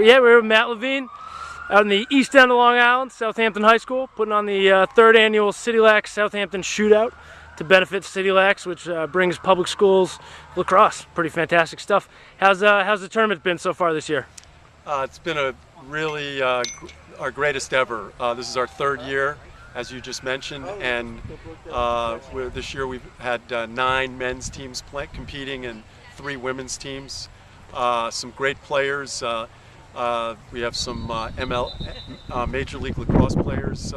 Yeah, we're with Matt Levine out in the east end of Long Island, Southampton High School, putting on the third annual CityLax Southampton Shootout to benefit CityLax, which brings public schools lacrosse. Pretty fantastic stuff. How's the tournament been so far this year? It's been a really our greatest ever. This is our third year, as you just mentioned, and this year we've had 9 men's teams competing and 3 women's teams. Some great players. We have some Major League Lacrosse players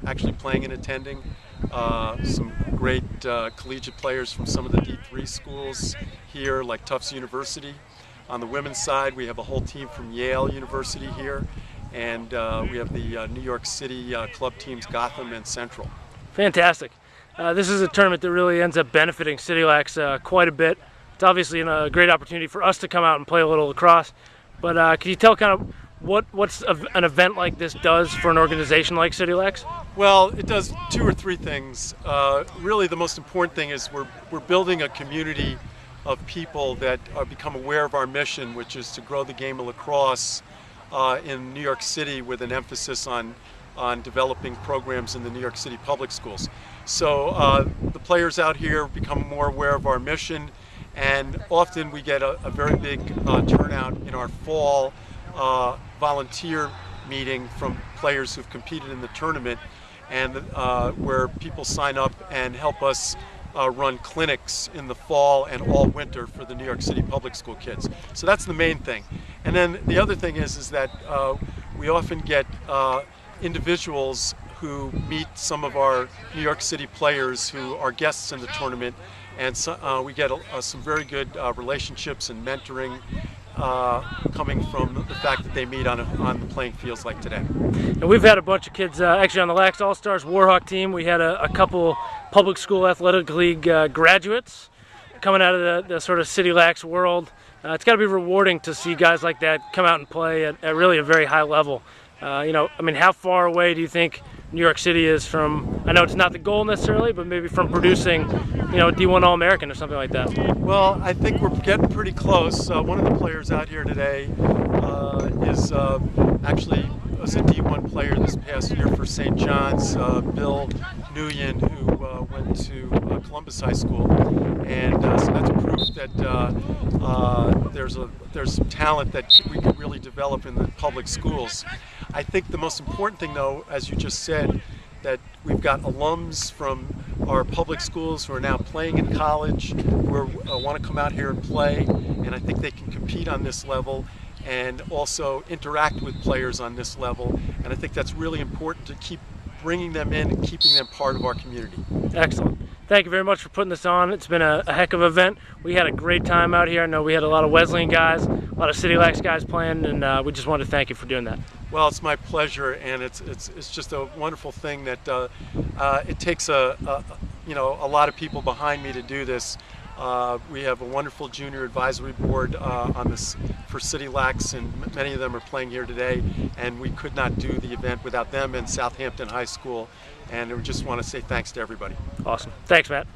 actually playing and attending. Some great collegiate players from some of the D3 schools here, like Tufts University. On the women's side, we have a whole team from Yale University here, and we have the New York City club teams, Gotham and Central. Fantastic. This is a tournament that really ends up benefiting CityLax quite a bit. It's obviously a great opportunity for us to come out and play a little lacrosse, but can you tell kind of what's an event like this does for an organization like CityLax? Well, it does 2 or 3 things. Really, the most important thing is we're building a community of people that become aware of our mission, which is to grow the game of lacrosse in New York City with an emphasis on developing programs in the New York City public schools. So the players out here become more aware of our mission, and often we get a very big turnout in our fall volunteer meeting from players who've competed in the tournament, and where people sign up and help us run clinics in the fall and all winter for the New York City public school kids. So that's the main thing. And then the other thing is that we often get individuals who meet some of our New York City players who are guests in the tournament, and so, we get some very good relationships and mentoring coming from the fact that they meet on the playing fields like today. And we've had a bunch of kids actually on the Lax All-Stars Warhawk team. We had a couple public school athletic league graduates coming out of the sort of CityLax world. It's got to be rewarding to see guys like that come out and play at really a very high level. I mean, how far away do you think New York City is from, I know it's not the goal necessarily, but maybe from producing, a D1 All-American or something like that? Well, I think we're getting pretty close. One of the players out here today is actually was a D1 player this past year for St. John's, Bill Nguyen, who went to Columbus High School, and so that's proof that there's some talent that we can really develop in the public schools. I think the most important thing, though, as you just said, that we've got alums from our public schools who are now playing in college, who want to come out here and play, and I think they can compete on this level and also interact with players on this level, and I think that's really important to keep bringing them in and keeping them part of our community. Excellent. Thank you very much for putting this on. It's been a heck of an event. We had a great time out here. I know we had a lot of Wesleyan guys, a lot of CityLax guys playing, and we just wanted to thank you for doing that. Well, it's my pleasure, and it's just a wonderful thing that it takes a lot of people behind me to do this. We have a wonderful junior advisory board on this for CityLax, and many of them are playing here today, and we could not do the event without them and Southampton High School, and we just want to say thanks to everybody. Awesome. Thanks, Matt.